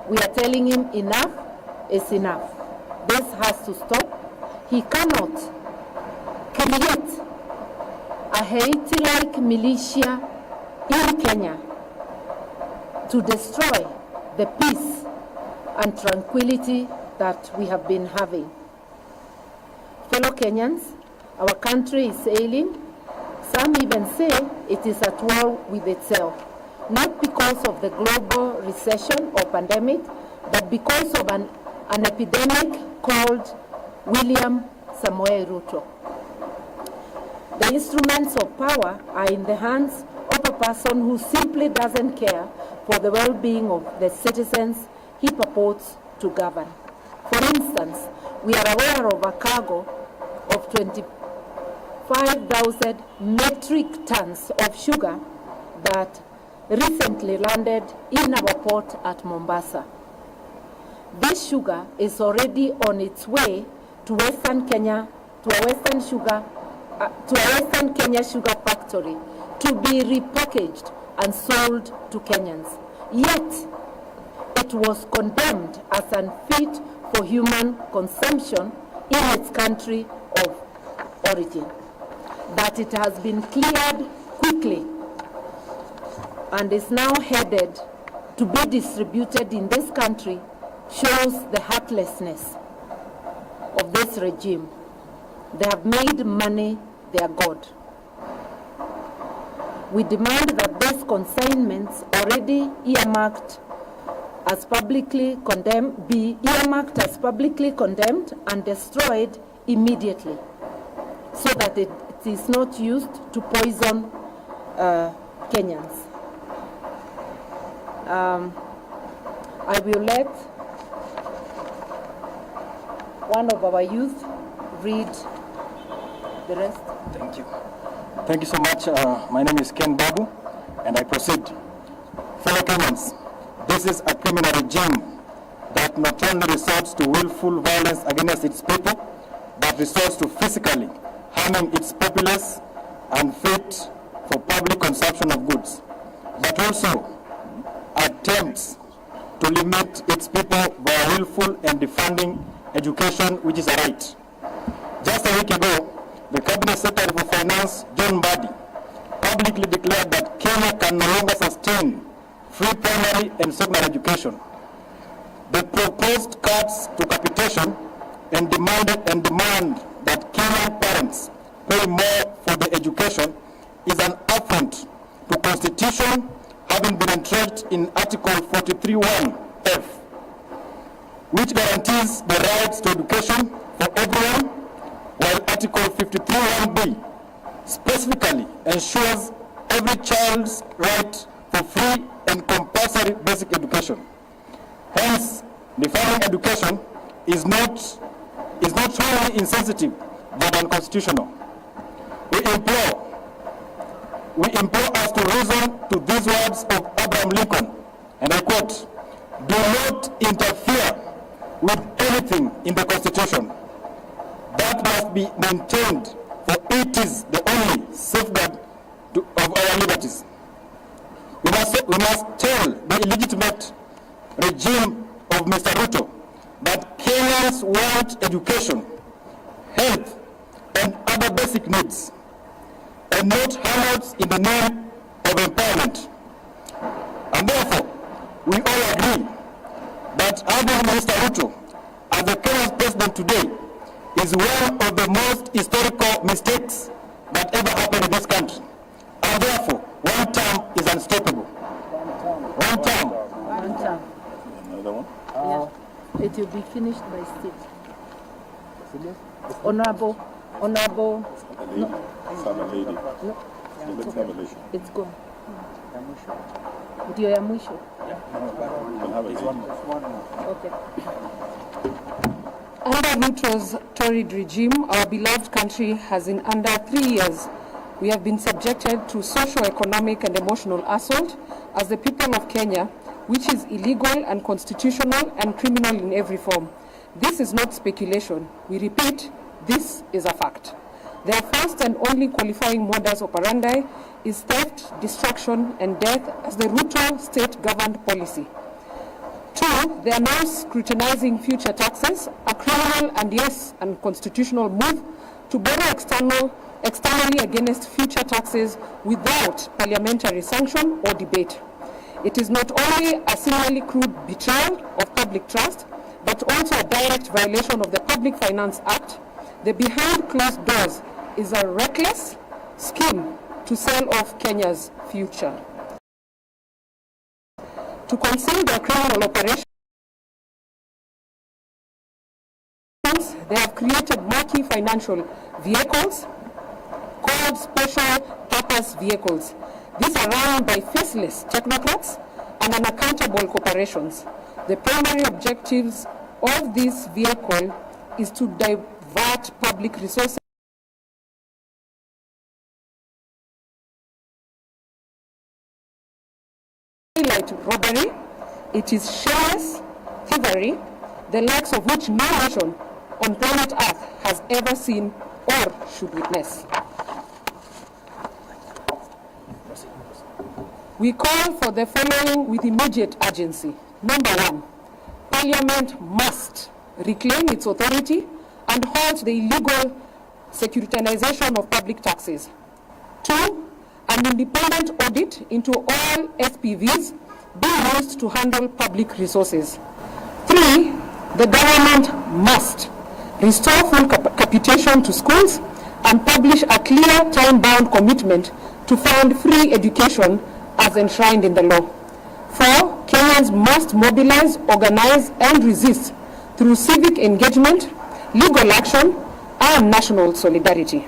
We are telling him enough is enough. This has to stop. He cannot create a Haiti-like militia in Kenya to destroy the peace and tranquility that we have been having. Fellow Kenyans, our country is ailing. Some even say it is at war with itself, not because of the global recession or pandemic, but because of an epidemic called William Samoei Ruto. The instruments of power are in the hands of a person who simply doesn't care for the well-being of the citizens he purports to govern. For instance, we are aware of a cargo of 25,000 metric tons of sugar that recently landed in our port at Mombasa. This sugar is already on its way to Western Kenya, to a Western Kenya sugar factory to be repackaged and sold to Kenyans. Yet, it was condemned as unfit for human consumption in its country of origin. That it has been cleared quickly and is now headed to be distributed in this country shows the heartlessness of this regime. They have made money their god. We demand that these consignments already earmarked as publicly condemned be earmarked as publicly condemned and destroyed immediately, so that it is not used to poison Kenyans. I will let one of our youth read the rest. Thank you. Thank you so much. My name is Ken Babu, and I proceed. Fellow Kenyans, this is a criminal regime that not only resorts to willful violence against its people, but resorts to physically harming its populace unfit for public consumption of goods, but also attempts to limit its people by willful and defunding education, which is a right. Just a week ago, the Cabinet Secretary for Finance, John Mbadi, publicly declared that Kenya can no longer sustain free primary and secondary education. The proposed cuts to capitation and demand that Kenyan parents pay more for the education is an affront to Constitution, having been entrenched in Article 43(1)(f), which guarantees the rights to education for everyone, while Article 53(1)(b) specifically ensures every child's right for free and compulsory basic education. Hence, defining education is not only insensitive but unconstitutional. We implore us to reason to these words of Abraham Lincoln, and I quote, "Do not interfere with anything in the Constitution. That must be maintained, for it is the only safeguard of our liberties." We must tell the illegitimate regime of Mr. Ruto that Kenyans want education, health, and other basic needs, and not handouts in the name of empowerment. And therefore, we all agree that having Mr. Ruto as the Kenyan president today is one of the most historical mistakes that ever happened in this country. And therefore, one term is unstoppable. One term. Another one? Yeah. It will be finished by state. Honorable. A lady. No. Sama lady. No. Let's have a lady. It's gone. Ndio ya mwisho. We'll have a lady. Okay. Under Ruto's torrid regime, our beloved country has in under 3 years, we have been subjected to socio-economic and emotional assault as the people of Kenya, which is illegal, unconstitutional, and criminal in every form. This is not speculation. We repeat, this is a fact. Their first and only qualifying modus operandi is theft, destruction, and death as the Ruto state-governed policy. 2, they are now scrutinizing future taxes, a criminal and yes, unconstitutional move to borrow externally against future taxes without parliamentary sanction or debate. It is not only a similarly crude betrayal of public trust, but also a direct violation of the Public Finance Act. The behind closed doors is a reckless scheme to sell off Kenya's future. To conceal their criminal operations, they have created marquee financial vehicles called special purpose vehicles. These are run by faceless technocrats and unaccountable corporations. The primary objectives of this vehicle is to divert public resources like robbery. It is shameless thievery, the likes of which no nation on planet Earth has ever seen or should witness. We call for the following with immediate urgency. Number 1, Parliament must reclaim its authority and halt the illegal securitization of public taxes. 2, an independent audit into all SPVs being used to handle public resources. 3, the government must restore full capitation to schools and publish a clear time-bound commitment to fund free education as enshrined in the law. 4, Kenyans must mobilize, organize, and resist through civic engagement, legal action, and national solidarity.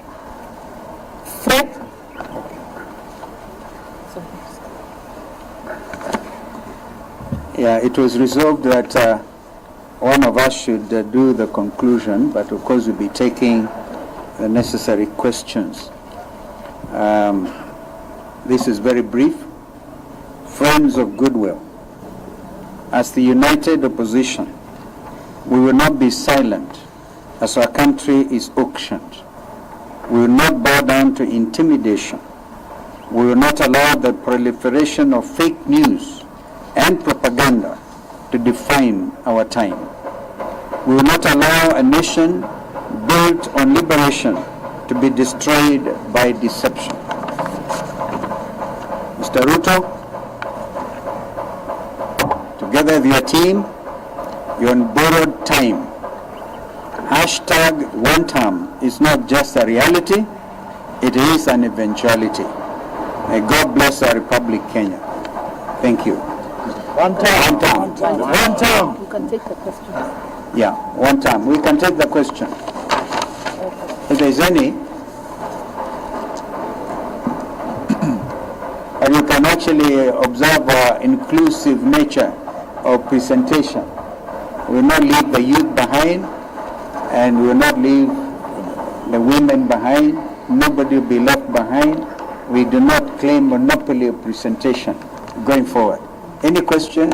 Yeah, it was resolved that one of us should do the conclusion, but of course we'll be taking the necessary questions. This is very brief. Friends of goodwill, as the united opposition, we will not be silent as our country is auctioned. We will not bow down to intimidation. We will not allow the proliferation of fake news and propaganda to define our time. We will not allow a nation built on liberation to be destroyed by deception. Mr. Ruto, together with your team, you're on borrowed time. Hashtag one term is not just a reality, it is an eventuality. May God bless our Republic, Kenya. Thank you. One term. One term. You can take the questions. Yeah, one term. We can take the question. If there's any, and you can actually observe our inclusive nature of presentation. We will not leave the youth behind, and we will not leave the women behind. Nobody will be left behind. We do not claim monopoly of presentation going forward. Any question?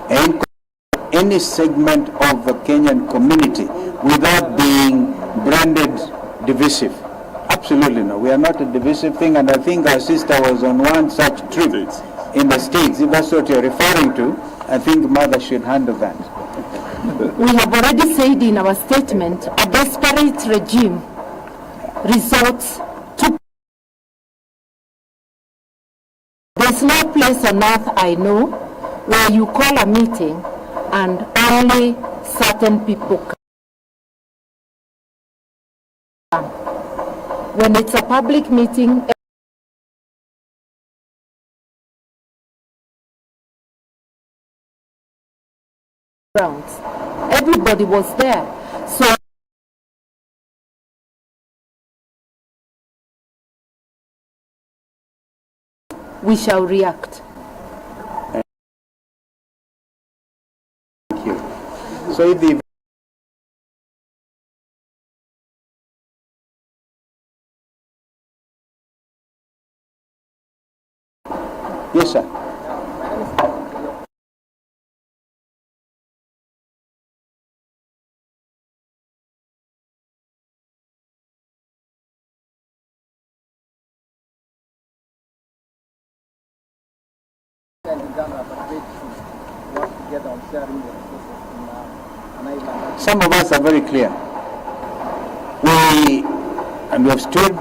And any segment of the Kenyan community without being branded divisive. Absolutely no. We are not a divisive thing, and I think our sister was on one such trip in the States. If that's what you're referring to, I think Mother should handle that. We have already said in our statement, a desperate regime resorts to... There's no place on earth I know where you call a meeting and only certain people come. When it's a public meeting, grounds, everybody was there. So we shall react. Thank you. So if the yes, sir. Some of us are very clear. We have stood,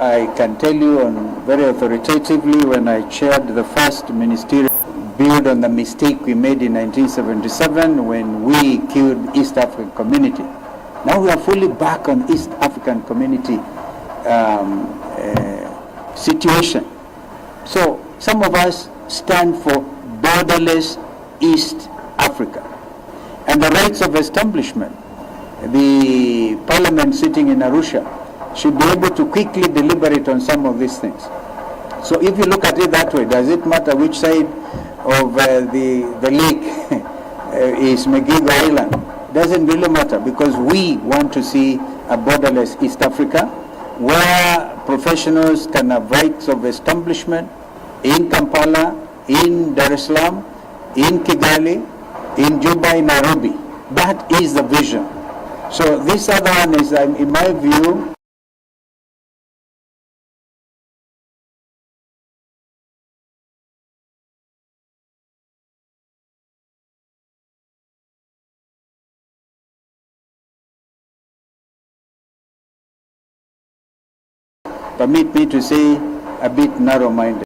I can tell you very authoritatively, when I chaired the first ministerial, build on the mistake we made in 1977 when we killed East African community. Now we are fully back on East African community situation. So some of us stand for borderless East Africa and the rights of establishment. The parliament sitting in Arusha should be able to quickly deliberate on some of these things. So if you look at it that way, does it matter which side of the lake is Megigo Island? Doesn't really matter, because we want to see a borderless East Africa where professionals can have rights of establishment in Kampala, in Dar es Salaam, in Kigali, in Juba, in Nairobi. That is the vision. So this other one is, in my view, permit me to say, a bit narrow-minded.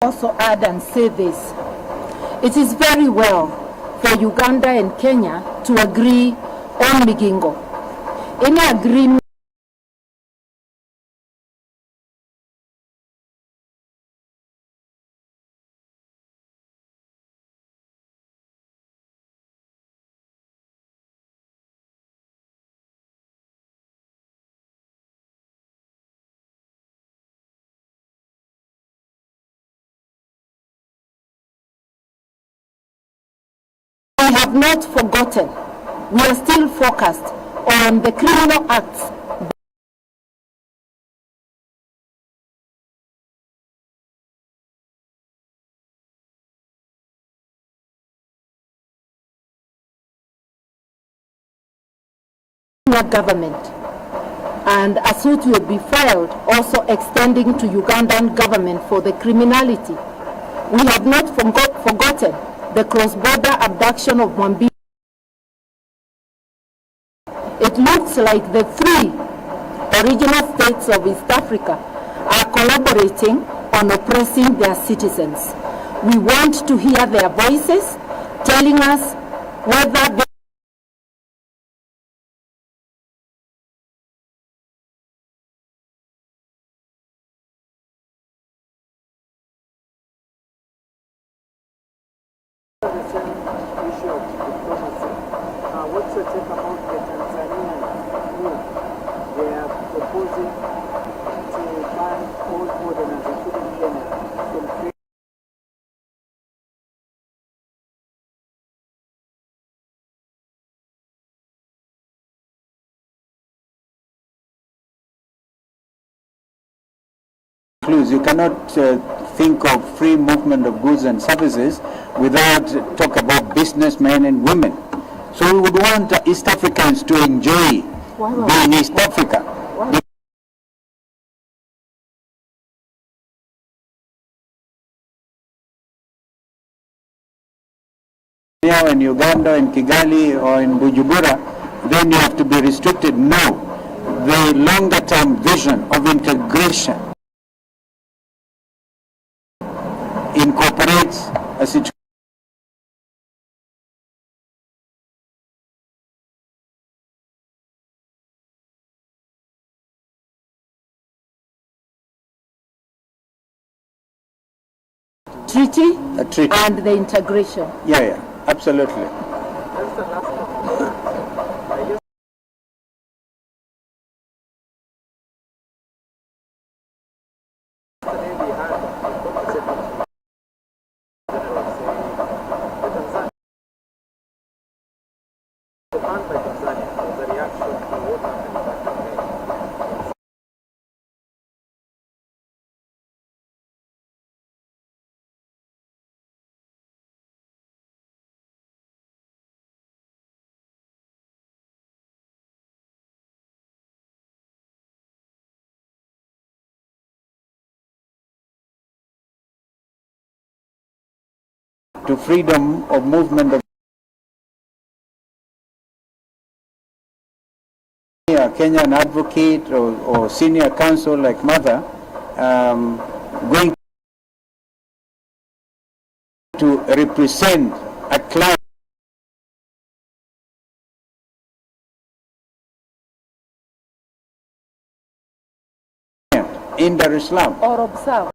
Also add and say this. It is very well for Uganda and Kenya to agree on Migingo. Any agreement we have not forgotten. We are still focused on the criminal acts government, and a suit will be filed also extending to Ugandan government for the criminality. We have not forgotten the cross-border abduction of Mwambi. It looks like the three original states of East Africa are collaborating on oppressing their citizens. We want to hear their voices telling us whether they what's your take about the Tanzanian move? They are proposing to ban all foreigners, including Kenya, from trade. You cannot think of free movement of goods and services without talk about businessmen and women. So we would want East Africans to enjoy being East Africa. Now in Uganda, in Kigali, or in Bujumbura, then you have to be restricted. No. the longer-term vision of integration incorporates a situation treaty, a treaty. and the integration. Yeah, absolutely. That's the last one. Yesterday we had the Corporate Secretary General saying the Tanzania demand by Tanzania was a reaction to what happened back in May. To freedom of movement of a Kenyan advocate or senior counsel like Mother going to represent a client in Dar es Salaam. Or observe.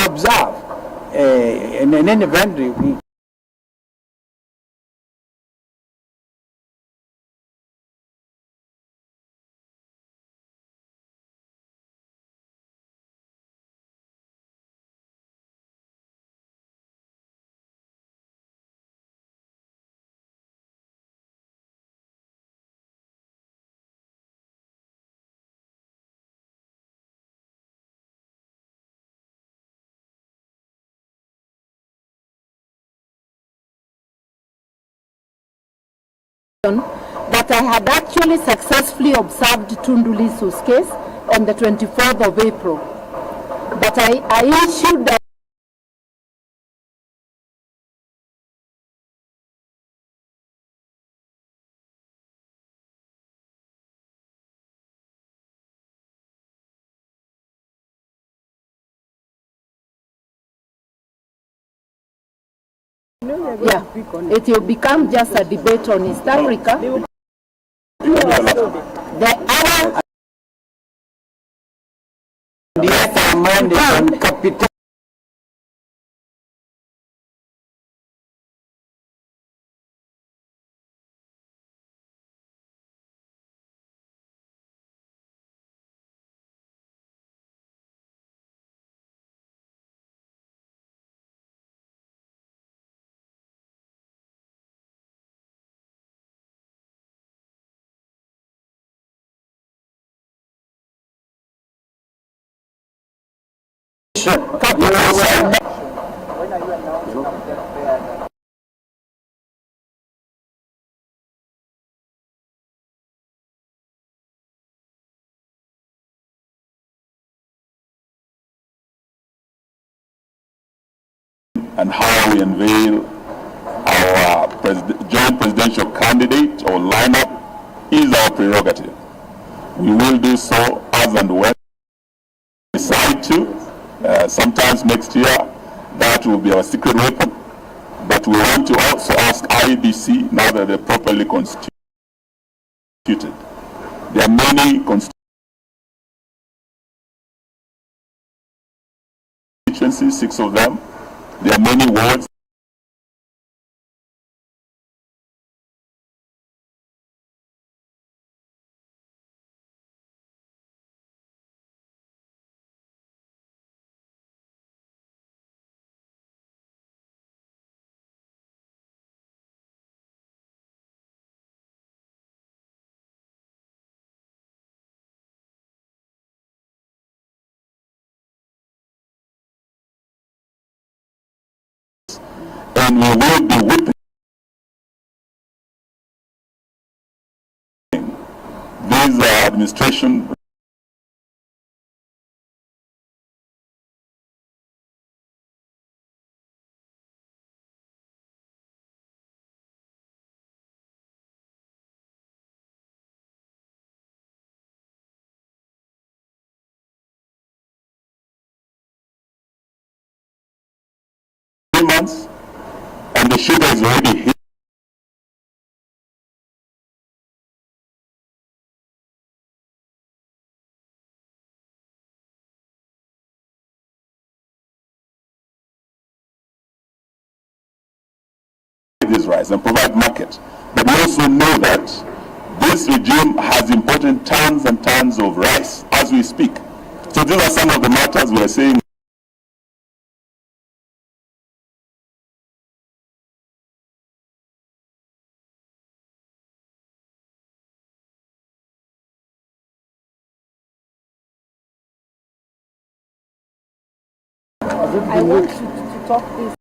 Observe in any event that I had actually successfully observed Tundu Lissu's case on the 24th of April. But I issued a it will become just a debate on East Africa. The other When are you announcing that they are and how we unveil our joint presidential candidate or lineup is our prerogative. We will do so as and when we decide to. Sometimes next year, that will be our secret weapon. But we want to also ask IEBC, now that they're properly constituted. There are many constituencies, 6 of them. There are many wards. And we will be whipping this administration months, and the sugar is already hit. This rice and provide market. But we also know that this regime has imported tons and tons of rice as we speak. So these are some of the matters we are saying. I want you to talk this